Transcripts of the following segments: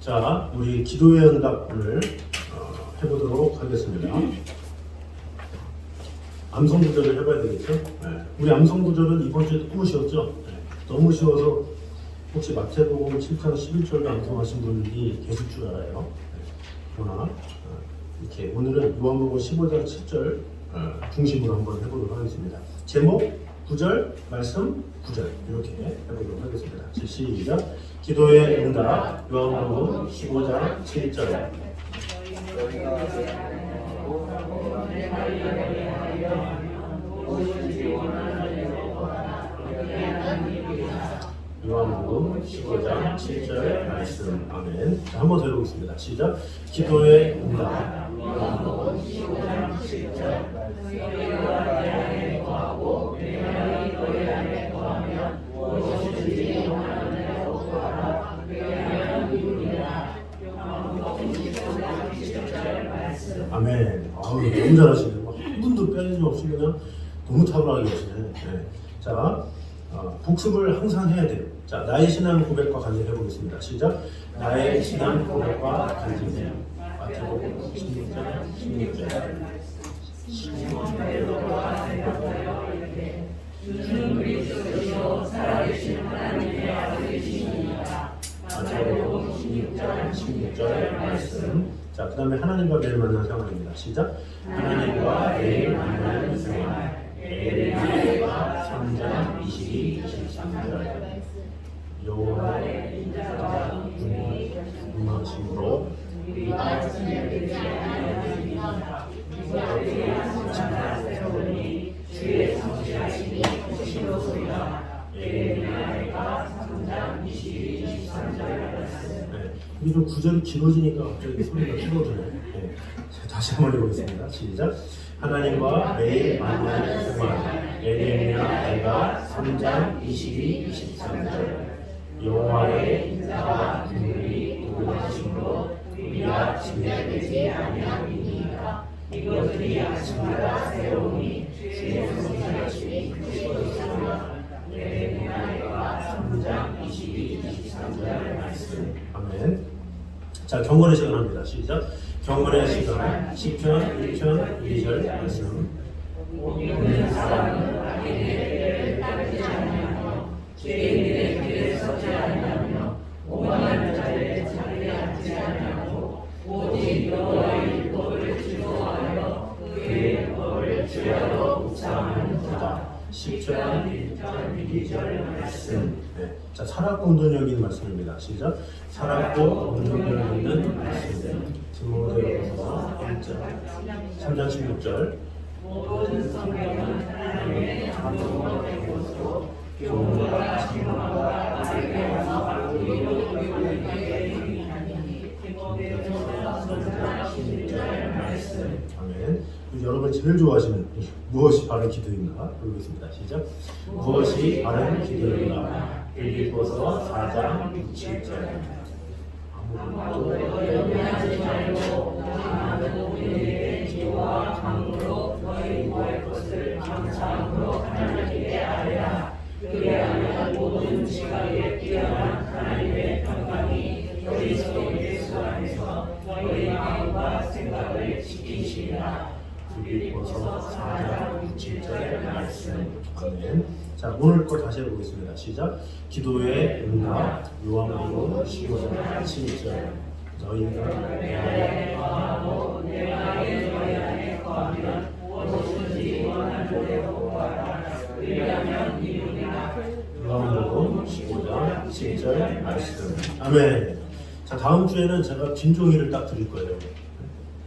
자, 우리 기도의 응답을 해보도록 하겠습니다. 암송 구절을 해봐야 되겠죠? 네. 우리 암송 구절은 이번 주에 너무 쉬웠죠? 네. 너무 쉬워서 혹시 마태복음 7장 11절도 암송하신 분이 계실 줄 알아요. 네. 그러나 이렇게 오늘은 요한복음 15장 7절 중심으로 한번 해보도록 하겠습니다. 제목 9절, 말씀 9절 이렇게 해보도록 하겠습니다. 시작. 기도의 응답 요한복음 15장 7절. 요한복음 15장 7절 말씀. 아멘. 자, 한번 더 해보겠습니다. 시작. 기도의 응답 요한복음 15장 7절. 아멘. 아우, 너무 잘하시네요. 한 분도 빼짐 없이 그냥 너무 탁월하게 하시네. 네. 자, 복습을 항상 해야 돼요. 자, 나의 신앙 고백과 간증해 보겠습니다. 시작. 나의 신앙 고백과 간증해. 마태복음 16장 16절. 주는 그리스도시요 살아계신 하나님의 아들이시니라. 마태복음 16장 16절 말씀. 자, 그 다음에 하나님과 매일 만나는 생활입니다. 시작. 하나님과 매일 만나는 생활. 에레미야 3장 22, 23절. 여호와의 인자가 음하심으로 우리가 지내지 아니하리이다. 이것들이 주의 성실하심이 크시로소이다. 에레미야 3장 22, 23절 말씀. 이게 좀 구절이 길어지니까 갑자기 소리가 줄어드네. 네. 다시 한번 해보겠습니다. 시작. 하나님과 매일 만나는 생활. 에레미야 3장 22, 23절. 여호와의 인자와 긍휼이 도우하심으로 우리가 침략되지 아니하리이다. 이것들이 아침마다 새로우니 주의 성실하심이 크시로소이다. 에레미야 3장 22, 23절 말씀. 아멘. 자, 경건의 시간 합니다. 시작. 경건의 시간 10편, 1편, 2절 말씀. 믿는 사람은 악인의 길을 따르지 아니하며 죄인의 길에 서지 아니하며 오만한 자의 자리에 앉지 아니하고 오직 여호와의 율법을 즐거워하여 그의 율법을 주야로 묵상하는도다. 10절, 1절, 2절 말씀. 네. 자, 살았고 운동력 있는 말씀입니다. 시작. 살았고 운동력 있는 말씀. 디모데후서 1절, 3장 16절. 모든 성경은 하나님의 감동으로 된 것으로 교훈과 진화와 알게와 우리로 교육하게 하니. 디모데후서 3장 16절 말씀. 아멘. 여러분 제일 좋아하시는 무엇이 바른 기도인가? 보겠습니다. 시작. 무엇이 바른 기도인가? 빌립보서 4장 6, 7절. 아무것도 염려하지 말고 다만 우리에게 기도와 간구로 너희 구할 것을 감사함으로 하나님께 아뢰라. 그리하면 모든 지각에 뛰어난 하나님의 평강이 그리스도 예수 안에서 너희 마음과 생각을 지키시리라. 빌립보서 4장 6, 7절의 말씀. 아멘. 자, 오늘 거 다시 해보겠습니다. 시작. 기도의 응답 요한복음 15장 7절. 너희가 내 안에 거하고 내가 너희 안에 거하면 무엇이든지 원하는 대로 구하라. 그리하면 이루리라. 요한복음 15장 7절 말씀. 아멘. 자, 다음 주에는 제가 빈 종이를 딱 드릴 거예요.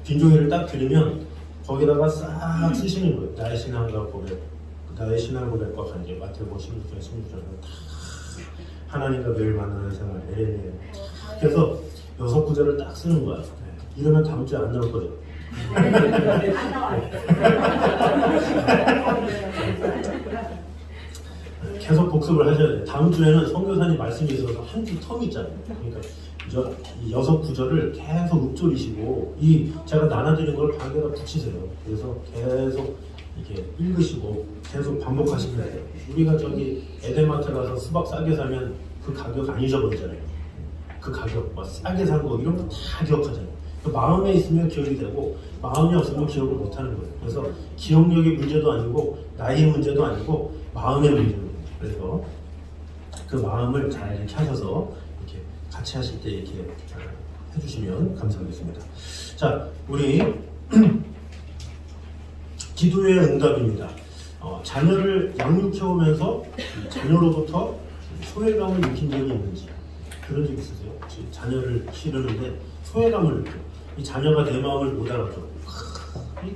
빈 종이를 딱 드리면 거기다가 싹 쓰시는 거예요. 나의 신앙과 고백, 나의 신앙 고백과 간증, 마태복음 16장 16절은 다 하나님과 매일 만나는 생활, 에레미야. 그래서 6구절을 딱 쓰는 거야. 네. 이러면 다음 주에 안 나올 거죠. 계속 복습을 하셔야 돼요. 다음 주에는 선교사님 말씀이 있어서 한 주 텀이 있잖아요. 그러니까 이 6구절을 계속 읊조리시고 제가 나눠드린 걸 방에다 붙이세요. 그래서 계속 이렇게 읽으시고 계속 반복하시면 돼요. 우리가 저기 에덴마트 가서 수박 싸게 사면 그 가격 안 잊어버리잖아요. 그 가격, 뭐 싸게 산 거 이런 거 다 기억하잖아요. 그 마음에 있으면 기억이 되고 마음이 없으면 기억을 못 하는 거예요. 그래서 기억력의 문제도 아니고 나이의 문제도 아니고 마음의 문제예요. 그래서 그 마음을 잘 이렇게 하셔서 이렇게 같이 하실 때 이렇게 해주시면 감사하겠습니다. 자, 우리 기도의 응답입니다. 자녀를 양육해오면서 자녀로부터 소외감을 느낀 적이 있는지 그런 적 있으세요? 자녀를 기르는데 소외감을 느껴. 이 자녀가 내 마음을 못 알아줘.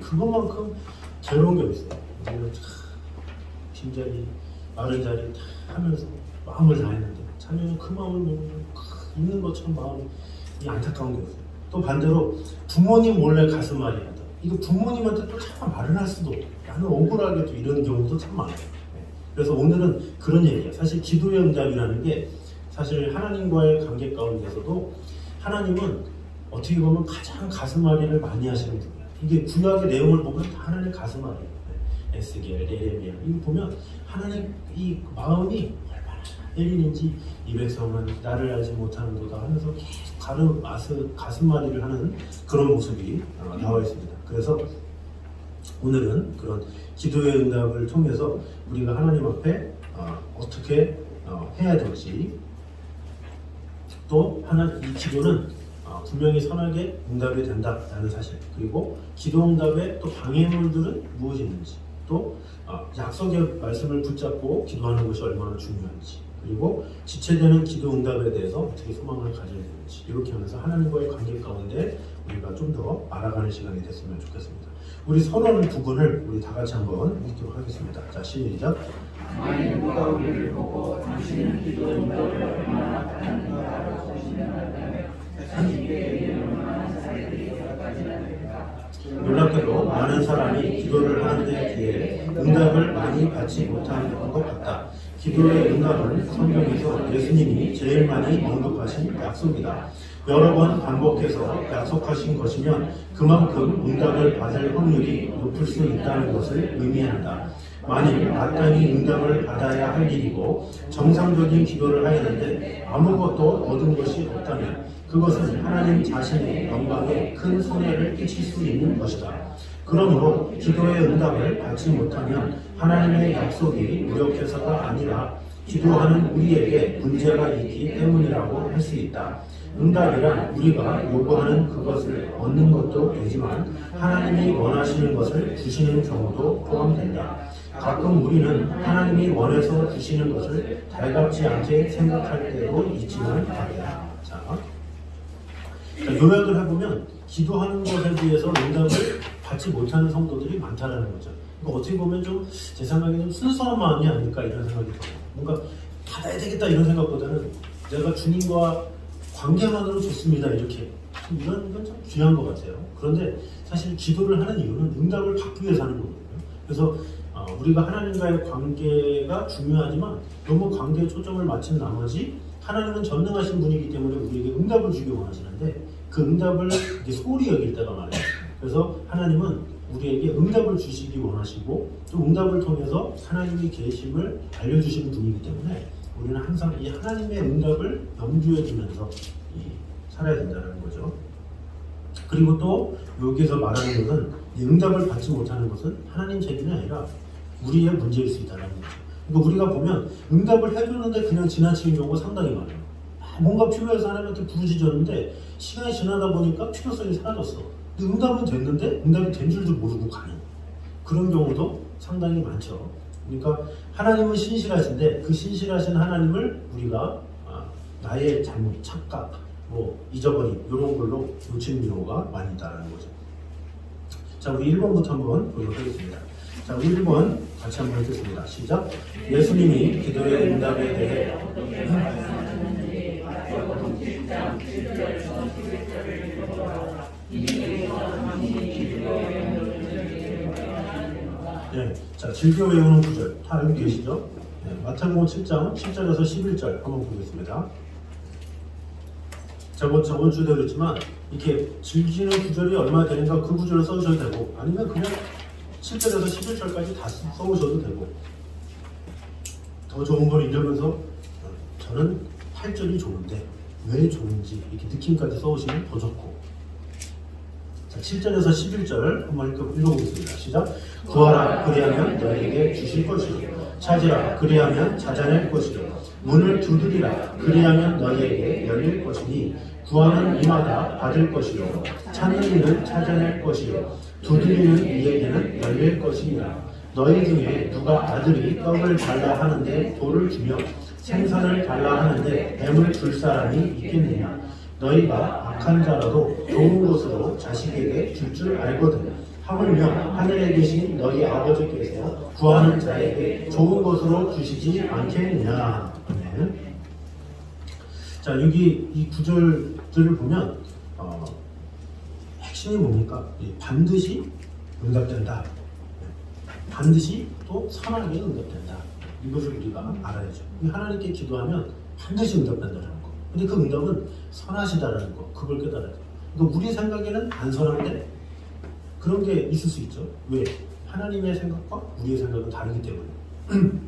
그것만큼 괴로운 게 없어요. 우리는 빈자리, 마른 자리 다 하면서 마음을 다했는데 자녀는 그 마음을 모르면 있는 것처럼 마음이 안타까운 게 없어요. 또 반대로 부모님 몰래 가슴 앓이 한다. 이거 부모님한테 또 참 말을 할 수도 없고 나는 억울하게 또 이런 경우도 참 많아요. 그래서 오늘은 그런 얘기예요. 사실 기도의 응답이라는 게 사실 하나님과의 관계 가운데서도 하나님은 어떻게 보면 가장 가슴앓이를 많이 하시는 분이에요. 이게 구약의 내용을 보면 다 하나님 가슴앓이에요. 에스겔, 예레미야 이거 보면 하나님 이 마음이 얼마나 때리는지 이 백성은 나를 알지 못하는도다 하면서 계속 가슴앓이를 하는 그런 모습이 나와 있습니다. 그래서 오늘은 그런 기도의 응답을 통해서 우리가 하나님 앞에 어떻게 해야 될지 또 이 기도는 분명히 선하게 응답이 된다라는 사실, 그리고 기도 응답의 또 방해물들은 무엇이 있는지, 또 약속의 말씀을 붙잡고 기도하는 것이 얼마나 중요한지, 그리고 지체되는 기도 응답에 대해서 어떻게 소망을 가져야 되는지, 이렇게 하면서 하나님과의 관계 가운데 우리가 좀 더 알아가는 시간이 됐으면 좋겠습니다. 우리 서론 부분을 우리 다 같이 한번 읽도록 하겠습니다. 자, 시작. 만일 누가 우리를 보고 당신은 기도 응답을 얼마나 받았는가 알아보시면 자신에게 얼마나 사람들이 여기까지나 될까. 놀랍게도 많은 사람이 기도를 하는 데 비해 응답을 많이 받지 못하는 것 같다. 기도의 응답은 성경에서 예수님이 제일 많이 언급하신 약속이다. 여러 번 반복해서 약속하신 것이면 그만큼 응답을 받을 확률이 높을 수 있다는 것을 의미한다. 만일 마땅히 응답을 받아야 할 일이고 정상적인 기도를 하였는데 아무것도 얻은 것이 없다면 그것은 하나님 자신의 영광에 큰 손해를 끼칠 수 있는 것이다. 그러므로 기도의 응답을 받지 못하면 하나님의 약속이 무력해서가 아니라 기도하는 우리에게 문제가 있기 때문이라고 할 수 있다. 응답이란 우리가 요구하는 그것을 얻는 것도 되지만 하나님이 원하시는 것을 주시는 경우도 포함된다. 가끔 우리는 하나님이 원해서 주시는 것을 달갑지 않게 생각할 때도 있지는 말이야. 자, 요약을 해보면 기도하는 것에 비해서 응답을 받지 못하는 성도들이 많다라는 거죠. 그러니까 어떻게 보면 좀 제 생각에 좀 순수한 마음이 아닐까 이런 생각이 들어요. 뭔가 받아야 되겠다 이런 생각보다는 내가 주님과 관계만으로 좋습니다 이렇게 이런 건 참 중요한 것 같아요. 그런데 사실 기도를 하는 이유는 응답을 받기 위해서 하는 거거든요. 그래서 우리가 하나님과의 관계가 중요하지만 너무 관계에 초점을 맞춘 나머지 하나님은 전능하신 분이기 때문에 우리에게 응답을 주기 원하시는데 그 응답을 소홀히 여길 때가 많아요. 그래서 하나님은 우리에게 응답을 주시기 원하시고 또 응답을 통해서 하나님의 계심을 알려주시는 분이기 때문에 우리는 항상 이 하나님의 응답을 염두에 두면서 살아야 된다는 거죠. 그리고 또 여기서 말하는 것은 응답을 받지 못하는 것은 하나님 책임이 아니라 우리의 문제일 수 있다는 거죠. 그러니까 우리가 보면 응답을 해주는데 그냥 지나치는 경우가 상당히 많아요. 뭔가 필요해서 하나님한테 부르짖었는데 시간이 지나다 보니까 필요성이 사라졌어. 근데 응답은 됐는데 응답이 된 줄도 모르고 가는 그런 경우도 상당히 많죠. 그러니까 하나님은 신실하신데 그 신실하신 하나님을 우리가 나의 잘못, 착각, 잊어버림 이런 걸로 놓치는 경우가 많이 있다는 거죠. 자, 우리 1번부터 한번 보도록 하겠습니다. 자, 우리 1번 같이 한번 읽겠습니다. 시작. 예수님이 기도의 응답에 대해 네, 자, 즐겨 외우는 구절 다 알고 계시죠? 네, 마태복음 7장 7절에서 11절 한번 보겠습니다. 저번 주도 그랬지만 이렇게 즐기는 구절이 얼마나 되는가 그 구절을 써주셔도 되고 아니면 그냥 7절에서 11절까지 다 써오셔도 되고 더 좋은 걸 읽으면서 저는 8절이 좋은데 왜 좋은지 이렇게 느낌까지 써오시면 더 좋고. 자, 7절에서 11절 한번 읽어보겠습니다. 시작. 구하라 그리하면 너희에게 주실 것이요 찾으라 그리하면 찾아낼 것이요 문을 두드리라 그리하면 너희에게 열릴 것이니 구하는 이마다 받을 것이요 찾는 이는 찾아낼 것이요 두드리는 이에게는 열릴 것이니라. 너희 중에 누가 아들이 떡을 달라 하는데 돌을 주며 생선을 달라 하는데 뱀을 줄 사람이 있겠느냐. 너희가 악한 자라도 좋은 것으로 자식에게 줄 줄 알거든. 하물며 하늘에 계신 너희 아버지께서 구하는 자에게 좋은 것으로 주시지 않겠느냐. 네. 자, 여기 이 구절들을 보면 핵심이 뭡니까? 반드시 응답된다. 반드시 또 선하게 응답된다. 이것을 우리가 알아야죠. 하나님께 기도하면 반드시 응답된다는 거. 근데 그 응답은 선하시다라는 거. 그걸 깨달아야 돼요. 그러니까 우리 생각에는 안 선한데 그런 게 있을 수 있죠. 왜? 하나님의 생각과 우리의 생각은 다르기 때문에.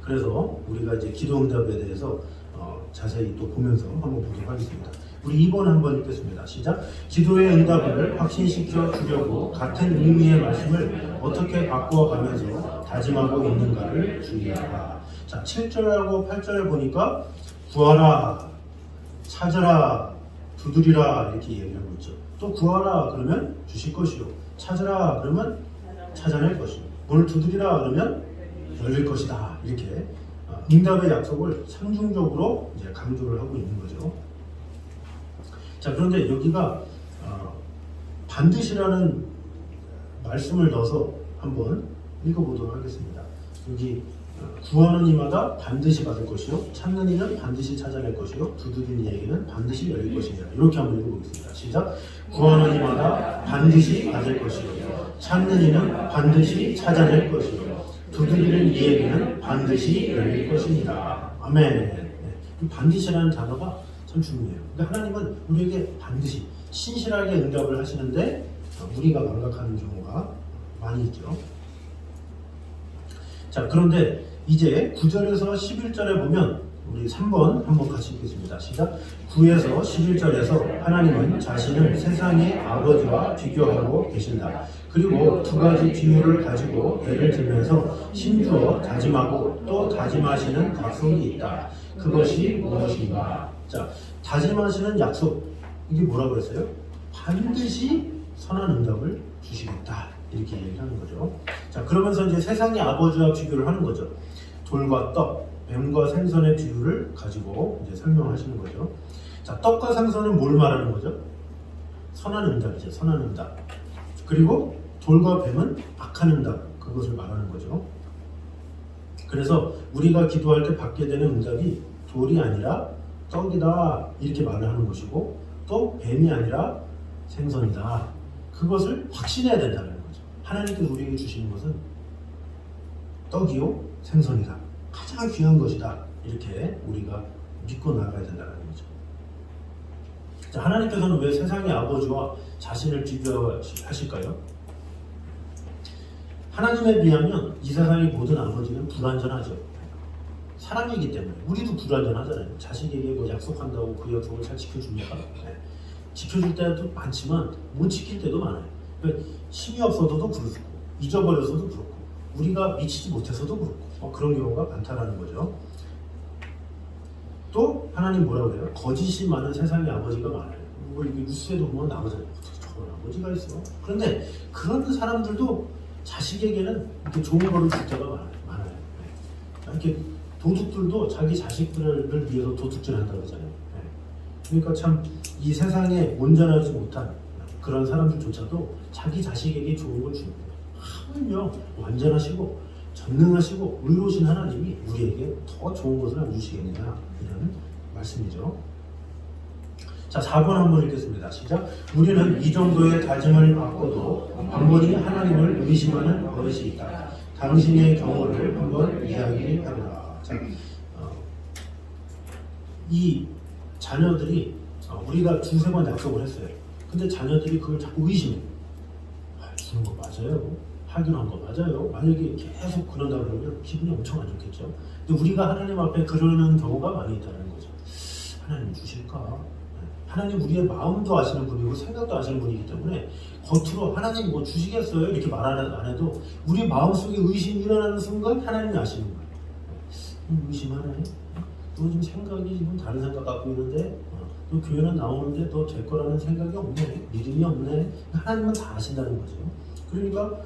그래서 우리가 이제 기도 응답에 대해서 자세히 또 보면서 한번 보도록 하겠습니다. 우리 2번 한번 읽겠습니다. 시작. 기도의 응답을 확신시켜 주려고 같은 의미의 말씀을 어떻게 바꾸어 가면서 다짐하고 있는가를 주의하라. 자, 7절하고 8절에 보니까 구하라, 찾으라, 두드리라 이렇게 얘기하고 있죠. 또 구하라 그러면 주실 것이요. 찾으라 그러면 찾아낼 것이요. 문을 두드리라 그러면 열릴 것이다. 이렇게 응답의 약속을 상중적으로 이제 강조를 하고 있는 거죠. 자, 그런데 여기가 반드시라는 말씀을 넣어서 한번 읽어보도록 하겠습니다. 여기 구하는 이마다 반드시 받을 것이요 찾는 이는 반드시 찾아낼 것이요 두드리는 이에게는 반드시 열릴 것이니라. 이렇게 한번 읽어보겠습니다. 시작. 구하는 이마다 반드시 받을 것이요 찾는 이는 반드시 찾아낼 것이요 두드리는 이에게는 반드시 열릴 것이니라. 아멘. 네. 반드시라는 단어가 참 중요해요. 그러니까 하나님은 우리에게 반드시 신실하게 응답을 하시는데 우리가 망각하는 경우가 많이 있죠. 자, 그런데 이제 9절에서 11절에 보면 우리 3번 한번 같이 읽겠습니다. 시작. 9에서 11절에서 하나님은 자신을 세상의 아버지와 비교하고 계신다. 그리고 두 가지 비유를 가지고 예를 들면서 심주어 다짐하고 또 다짐하시는 약속이 있다. 그것이 무엇인가? 자, 다짐하시는 약속, 이게 뭐라고 그랬어요? 반드시 선한 응답을 주시겠다. 이렇게 얘기하는 거죠. 자, 그러면서 이제 세상의 아버지와 비교를 하는 거죠. 돌과 떡, 뱀과 생선의 비유를 가지고 이제 설명하시는 거죠. 자, 떡과 생선은 뭘 말하는 거죠? 선한 응답이죠. 선한 응답. 그리고 돌과 뱀은 악한 응답, 그것을 말하는 거죠. 그래서 우리가 기도할 때 받게 되는 응답이 돌이 아니라 떡이다 이렇게 말을 하는 것이고 또 뱀이 아니라 생선이다. 그것을 확신해야 된다는 거죠. 하나님께서 우리에게 주시는 것은 떡이요 생선이다. 가장 귀한 것이다. 이렇게 우리가 믿고 나가야 된다는 거죠. 자, 하나님께서는 왜 세상의 아버지와 자신을 비교하실까요? 하나님에 비하면 이 세상의 모든 아버지는 불완전하죠. 사람이기 때문에 우리도 불완전하잖아요. 자식에게 뭐 약속한다고 그 약속을 잘 지켜줍니까? 네. 지켜줄 때도 많지만 못 지킬 때도 많아요. 그러니까 힘이 없어서도 그렇고 잊어버려서도 그렇고 우리가 미치지 못해서도 그렇고 그런 경우가 많다라는 거죠. 또 하나님 뭐라고 그래요? 거짓이 많은 세상의 아버지가 많아요. 뭐 이게 뉴스에도 보면 나오잖아요. 저런 아버지가 있어. 그런데 그런 사람들도 자식에게는 이렇게 좋은 거를 줄 때가 많아요. 네. 이렇게 도둑들도 자기 자식들을 위해서 도둑질 한다고 하잖아요. 네. 그러니까 참 이 세상에 온전하지 못한 그런 사람들조차도 자기 자식에게 좋은 걸 주는 거예요. 하물며 완전하시고 전능하시고 의로우신 하나님이 우리에게 더 좋은 것을 안 주시겠느냐 이런 말씀이죠. 자, 4번 한번 읽겠습니다. 시작. 우리는 이 정도의 다짐을 받고도 번번이 하나님을 의심하는 버릇이 있다. 당신의 경우를 한번 이야기해보라. 자, 이 자녀들이 우리가 두세 번 약속을 했어요. 근데 자녀들이 그걸 자꾸 의심해. 주는 거 맞아요? 하기로 한 거 맞아요? 만약에 계속 그런다 그러면 기분이 엄청 안 좋겠죠. 근데 우리가 하나님 앞에 그러는 경우가 많이 있다는 거죠. 하나님 주실까? 하나님 우리의 마음도 아시는 분이고 생각도 아시는 분이기 때문에 겉으로 하나님 뭐 주시겠어요? 이렇게 말 안 해도 우리 마음속에 의심이 일어나는 순간 하나님이 아시는 거예요. 의심하네? 너 지금 생각이 지금 다른 생각 갖고 있는데 너 교회는 나오는데 너 될 거라는 생각이 없네. 믿음이 없네. 하나님은 다 아신다는 거죠. 그러니까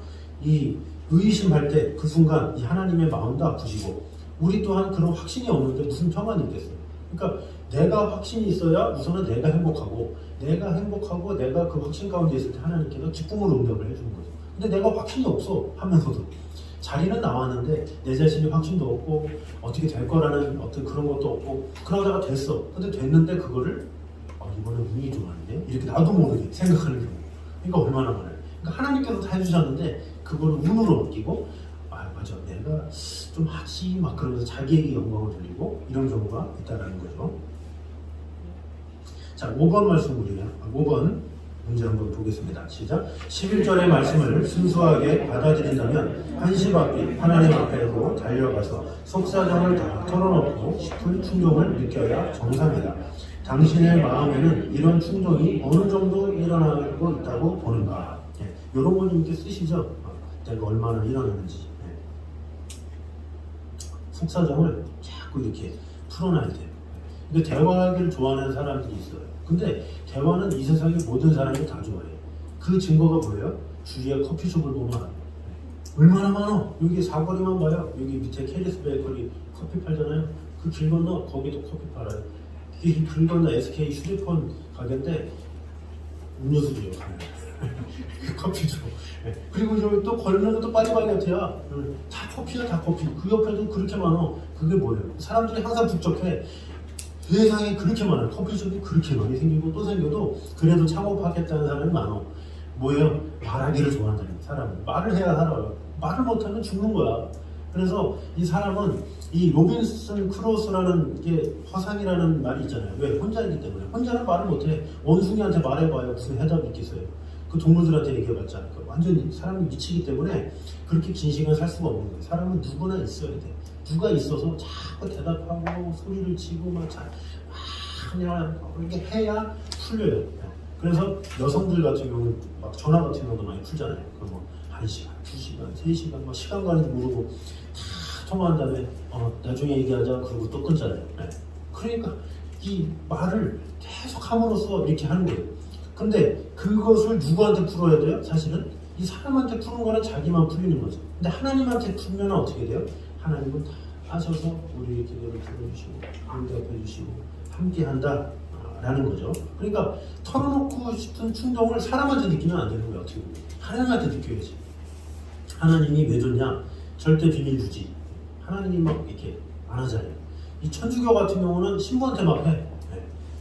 이 의심할 때 그 순간 이 하나님의 마음도 아프시고 우리 또한 그런 확신이 없는데 무슨 평안이 있겠어요. 그러니까 내가 확신이 있어야 우선은 내가 행복하고 내가 그 확신 가운데 있을 때 하나님께서 기쁨으로 응답을 해주는 거죠. 근데 내가 확신이 없어 하면서도 자리는 나왔는데 내 자신이 확신도 없고 어떻게 될 거라는 어떤 그런 것도 없고 그러다가 됐어. 근데 됐는데 그거를 이번에 운이 좀 아니네 이렇게 나도 모르게 생각하는 경우. 그러니까 얼마나 많아요. 그러니까 하나님께서 다 해주셨는데 그거를 운으로 넘기고 맞아 내가 좀 하지 막 그러면서 자기에게 영광을 돌리고 이런 경우가 있다는 거죠. 자, 5번 말씀 우리가 5번 문제 한번 보겠습니다. 시작. 11절의 말씀을 순수하게 받아들인다면 한시바삐 하나님 앞에로 달려가서 속사정을 다 털어놓고 싶은 충동을 느껴야 정상이다. 당신의 마음에는 이런 충동이 어느 정도 일어나고 있다고 보는가? 이런 걸 좀 이렇게 쓰시죠. 내가 얼마나 일어나는지. 속사정을 자꾸 이렇게 풀어놔야 돼요. 근데 대화하기를 좋아하는 사람들이 있어요. 근데 대화는 이 세상의 모든 사람이 다 좋아해요. 그 증거가 뭐예요? 주위에 커피숍을 보면 얼마나 많아. 여기 사거리만 봐요. 여기 밑에 캐리스 베이커리 커피 팔잖아요. 그 길 건너 거기도 커피 팔아요. 이 길 건너 SK 휴대폰 가게인데 음료수죠. 커피죠. 그리고 여기 또 걸면 또 파리바게트야. 다 커피야, 다 커피. 그 옆에도 그렇게 많아. 그게 뭐예요? 사람들이 항상 북적해. 세상에 그렇게 많아요. 커피숍이 그렇게 많이 생기고 또 생겨도 그래도 창업하겠다는 사람이 많아. 뭐예요? 말하기를 좋아한다는 사람은. 말을 해야 살아요. 말을 못하면 죽는 거야. 그래서 이 사람은 이 로빈슨 크루소라는 게 화상이라는 말이 있잖아요. 왜? 혼자이기 때문에. 혼자는 말을 못해. 원숭이한테 말해봐야 무슨 해답이 있겠어요. 그 동물들한테 얘기해봤자 완전히 사람이 미치기 때문에 그렇게 긴 시간 살 수가 없는 거예요. 사람은 누구나 있어야 돼. 누가 있어서 자꾸 대답하고 소리를 치고 막 그냥 이렇게 해야 풀려요. 그래서 여성들 같은 경우는 막 전화 같은 경우도 많이 풀잖아요. 그럼 뭐 1시간, 2시간, 3시간 막 시간 가는지 모르고 다 통화한 다음에 나중에 얘기하자 그러고 또 끊잖아요. 그러니까 이 말을 계속 함으로써 이렇게 하는 거예요. 근데 그것을 누구한테 풀어야 돼요? 사실은 이 사람한테 푸는 거는 자기만 풀리는 거죠. 근데 하나님한테 풀면 어떻게 돼요? 하나님은 다 하셔서 우리의 기도를 들어주시고 응답해 주시고 함께한다 라는 거죠. 그러니까 털어놓고 싶은 충동을 사람한테 느끼면 안 되는 거예요. 어떻게 보면 하나님한테 느껴야지. 하나님이 왜 좋냐? 절대 비밀 주지. 하나님이 막 이렇게 안 하잖아요. 이 천주교 같은 경우는 신부한테 막 해.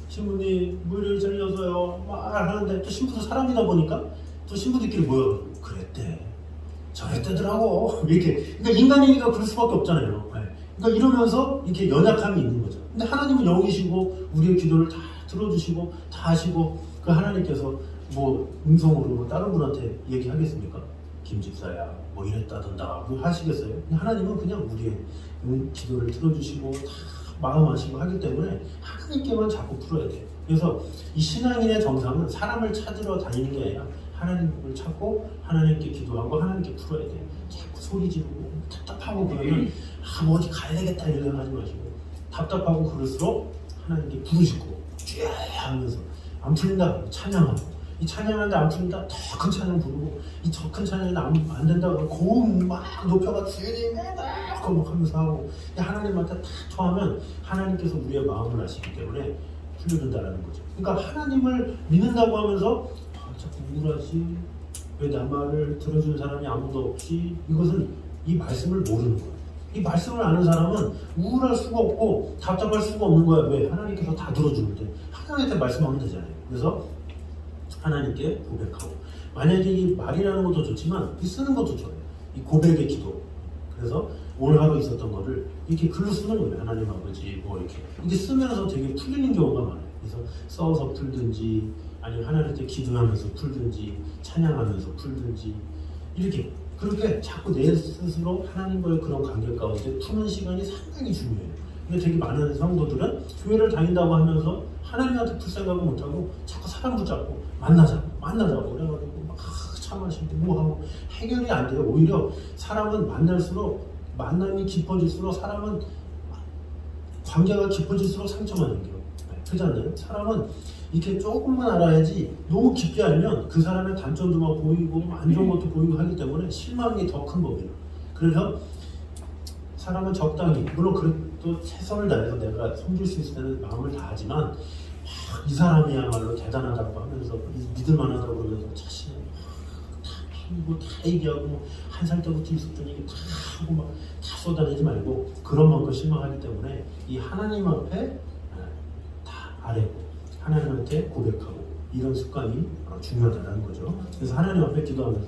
신부님 물을 들려서요 막 하는데 또 신부도 사람이다 보니까 또 신부들끼리 모여 그랬대 저랬대더라고 이렇게. 그러니까 인간이니까 그럴 수밖에 없잖아요. 그러니까 이러면서 이렇게 연약함이 있는 거죠. 근데 하나님은 영이시고 우리의 기도를 다 들어주시고 다 하시고 그 하나님께서 뭐 음성으로 뭐 다른 분한테 얘기하겠습니까? 김 집사야 뭐 이랬다던가 뭐 하시겠어요? 근데 하나님은 그냥 우리의 기도를 들어주시고 다 마음하시고 하기 때문에 하나님께만 자꾸 풀어야 돼요. 그래서 이 신앙인의 정상은 사람을 찾으러 다니는 게 아니라 하나님을 찾고 하나님께 기도하고 하나님께 풀어야 돼요. 자꾸 소리 지르고 답답하고 그러면 뭐 어디 가야 되겠다 이런 생각 하지 마시고 답답하고 그럴수록 하나님께 부르시고 쥐 하면서 안 풀린다 찬양하고 이 찬양하는데 안 풀린다 더 큰 찬양 부르고 이 더 큰 찬양인데 안 된다 그러면 고음 막 높여가 주님 막 하면서 하고 하나님한테 다 토하면 하나님께서 우리의 마음을 아시기 때문에 풀려준다는 거죠. 그러니까 하나님을 믿는다고 하면서 자꾸 우울하지 왜 내 말을 들어주는 사람이 아무도 없지 이것은 이 말씀을 모르는 거예요. 이 말씀을 아는 사람은 우울할 수가 없고 답답할 수가 없는 거야. 왜? 하나님께서 다 들어주는데 하나님한테 말씀하면 되잖아요. 그래서 하나님께 고백하고 만약에 이 말이라는 것도 좋지만 이 쓰는 것도 좋아요. 이 고백의 기도. 그래서 오늘 하루 있었던 거를 이렇게 글로 쓰는 거예요. 하나님 아버지 뭐 이렇게 쓰면서 되게 풀리는 경우가 많아요. 그래서 써서 풀든지 아니면 하나님께 기도하면서 풀든지 찬양하면서 풀든지 이렇게 그렇게 자꾸 내 스스로 하나님과의 그런 관계 가운데 푸는 시간이 상당히 중요해요. 근데 되게 많은 성도들은 교회를 다닌다고 하면서 하나님한테 풀생각을 못하고 자꾸 사람 붙잡고 만나자고 그래가지고 막 차 마시고 뭐하고 해결이 안 돼요. 오히려 사람은 만날수록 만남이 깊어질수록 사람은 관계가 깊어질수록 상처만 생겨요. 그렇지 않나요? 사람은 이렇게 조금만 알아야지 너무 깊게 알면 그 사람의 단점도 막 보이고 안 좋은 것도 보이고 하기 때문에 실망이 더 큰 법이에요. 그래서 사람은 적당히 물론 그래도 최선을 다해서 내가 섬길 수 있을 때는 마음을 다하지만 이 사람이야말로 대단하다고 하면서 믿을만하다고 그러면서 자신을 다 얘기하고 한 살 때부터 있었던 얘기 다 하고 막 다 쏟아내지 말고 그런 만큼 실망하기 때문에 이 하나님 앞에 다 아뢰고 하나님한테 고백하고 이런 습관이 중요하다는 거죠. 그래서 하나님 앞에 기도하면서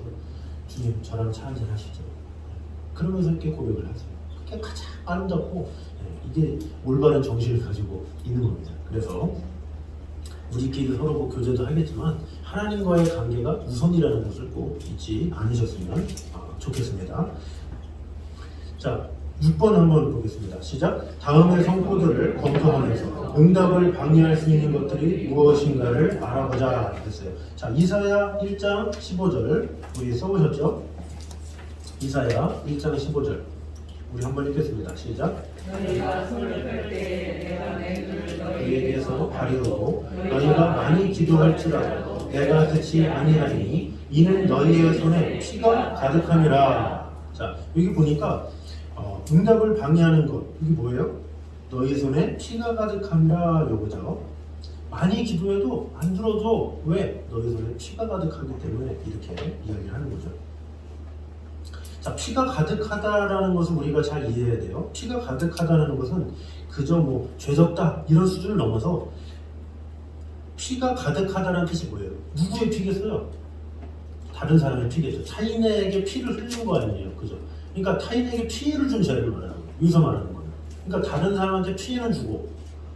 주님 저랑 차 한잔 하시죠. 그러면서 이렇게 고백을 하세요. 그게 가장 아름답고 이게 올바른 정신을 가지고 있는 겁니다. 그래서 우리끼리 서로 뭐 교제도 하겠지만 하나님과의 관계가 우선이라는 것을 꼭 잊지 않으셨으면 좋겠습니다. 자, 6번 한번 보겠습니다. 시작. 다음의 성포들을 검토하면서 응답을 방해할 수 있는 것들이 무엇인가를 알아보자 했어요. 자, 이사야 1장 15절 우리 써보셨죠? 이사야 1장 15절 우리 한번 읽겠습니다. 시작. 너희가 설립할 때 내가 내 눈을 너희에게서 가리우고 너희가 많이 기도할지라도 내가 듣지 아니하니 이는 너희의 손에 피가 가득함이라. 자, 여기 보니까 응답을 방해하는 것 이게 뭐예요? 너희 손에 피가 가득함이라 요거죠. 많이 기도해도 안 들어줘. 왜? 너희 손에 피가 가득하기 때문에 이렇게 이야기를 하는 거죠. 자, 피가 가득하다라는 것을 우리가 잘 이해해야 돼요. 피가 가득하다는 것은 그저 뭐 죄졌다 이런 수준을 넘어서 피가 가득하다는 뜻이 뭐예요? 누구의 피겠어요? 다른 사람의 피겠죠. 타인에게 피를 흘린 거 아니에요, 그죠? 그러니까 타인에게 피해를 준 죄를 말하는 거예요. 여기서 말하는 거예요. 그러니까 다른 사람한테 피해는 주고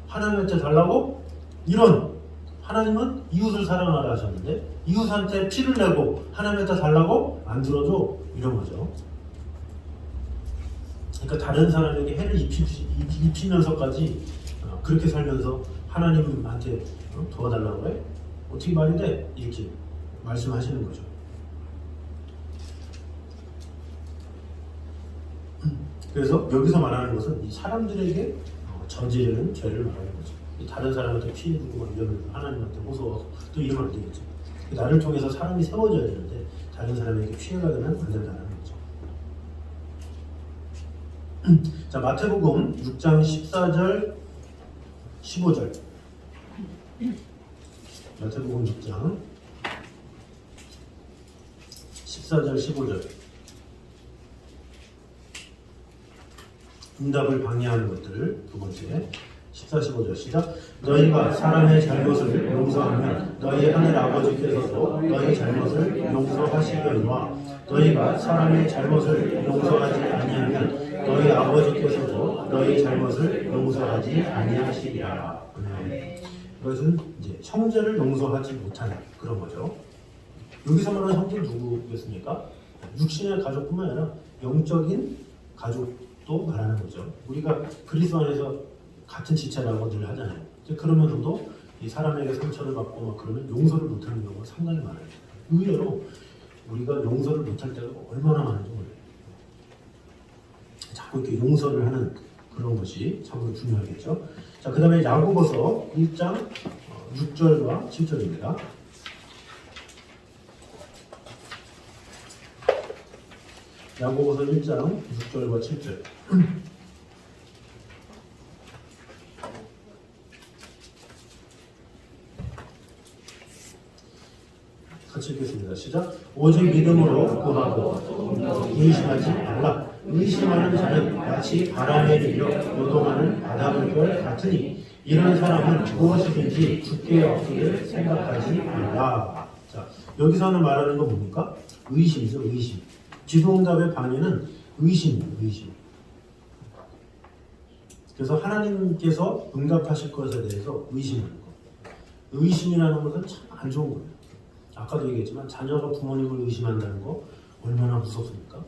하나님한테 달라고 이런 하나님은 이웃을 사랑하라 하셨는데 이웃한테 피를 내고 하나님한테 달라고 안 들어줘 이런 거죠. 그러니까 다른 사람에게 해를 입히면서까지 그렇게 살면서 하나님한테 도와달라고 해? 어떻게 말이 돼? 이렇게 말씀하시는 거죠. 그래서 여기서 말하는 것은 이 사람들에게 저지르는 죄를 말하는 거죠. 다른 사람한테 피해 주고 막 이러면서 하나님한테 호소하고 또 이러면 안 되겠죠. 나를 통해서 사람이 세워져야 되는데 다른 사람에게 피해가 되면 안 된다는 거죠. 자, 마태복음 6장 14절 15절 마태복음 6장 14절 15절 응답을 방해하는 것들 두 번째 14, 15절 시작. 너희가 사람의 잘못을 용서하면 너희 하늘 아버지께서도 너희 잘못을 용서하시려니와 너희가 사람의 잘못을 용서하지 아니하면 너희 아버지께서도 너희 잘못을 용서하지 아니하시리라. 이것은 이제 형제를 용서하지 못하는 그런 거죠. 여기서 말하는 형제 누구겠습니까? 육신의 가족뿐만 아니라 영적인 가족도 말하는 거죠. 우리가 그리스도 안에서 같은 지체라고 늘 하잖아요. 그러면서도 이 사람에게 상처를 받고 막 그러면 용서를 못하는 경우가 상당히 많아요. 의외로 우리가 용서를 못할 때가 얼마나 많은지 몰라요. 자꾸 이렇게 용서를 하는 그런 것이 참으로 중요하겠죠. 자, 그 다음에 야고보서 1장 6절과 7절입니다. 야고보서 1장 6절과 7절. 같이 읽겠습니다. 시작. 오직 믿음으로 구하고 의심하지 말라. 의심하는 자는 마치 바람에 밀려 요동하는 바닷물 같으니 이런 사람은 무엇이든지 굳게 얻기를 생각하지 말라. 자, 여기서는 말하는 건 뭡니까? 의심이죠. 의심. 기도응답의 방해는 의심이에요. 의심. 그래서 하나님께서 응답하실 것에 대해서 의심하는 것. 의심이라는 것은 참 안 좋은 거예요. 아까도 얘기했지만 자녀가 부모님을 의심한다는 거 얼마나 무섭습니까?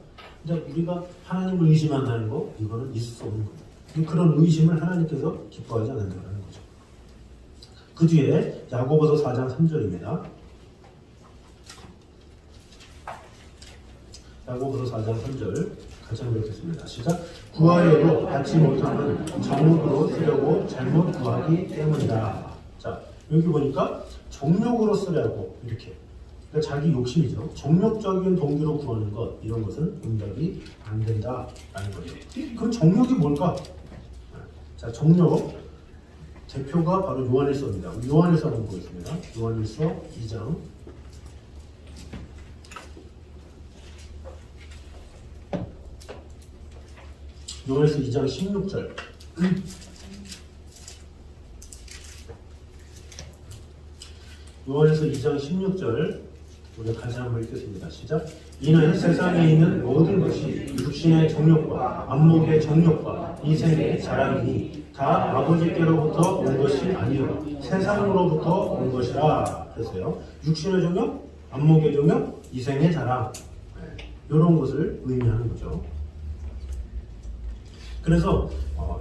근데 우리가 하나님을 의심한다는 거 이거는 있을 수 없는 거예요. 그런 의심을 하나님께서 기뻐하지 않는다는 거죠. 그 뒤에 야고보서 4장 3절입니다. 야고보서 4장 3절 같이 한번 읽겠습니다. 시작. 구하여도 받지 못하면 정욕으로 쓰려고 잘못 구하기 때문이다. 자, 여기 보니까 정욕으로 쓰려고 이렇게. 그러니까 자기 욕심이죠. 정욕적인 동기로 구하는 것, 이런 것은 응답이 안 된다라는 거예요. 그럼 정욕이 뭘까? 자, 정욕 대표가 바로 요한일서입니다. 요한일서 한번 보겠습니다. 요한일서 2장. 요한일서 2장 16절. 요한일서 2장 16절 우리가 같이 한번 읽겠습니다. 시작. 이는 세상에 있는 모든 것이 육신의 정욕과 안목의 정욕과 이생의 자랑이니 다 아버지께로부터 온 것이 아니요 세상으로부터 온 것이라. 그랬어요. 육신의 정욕, 안목의 정욕, 이생의 자랑, 이런 것을 의미하는 거죠. 그래서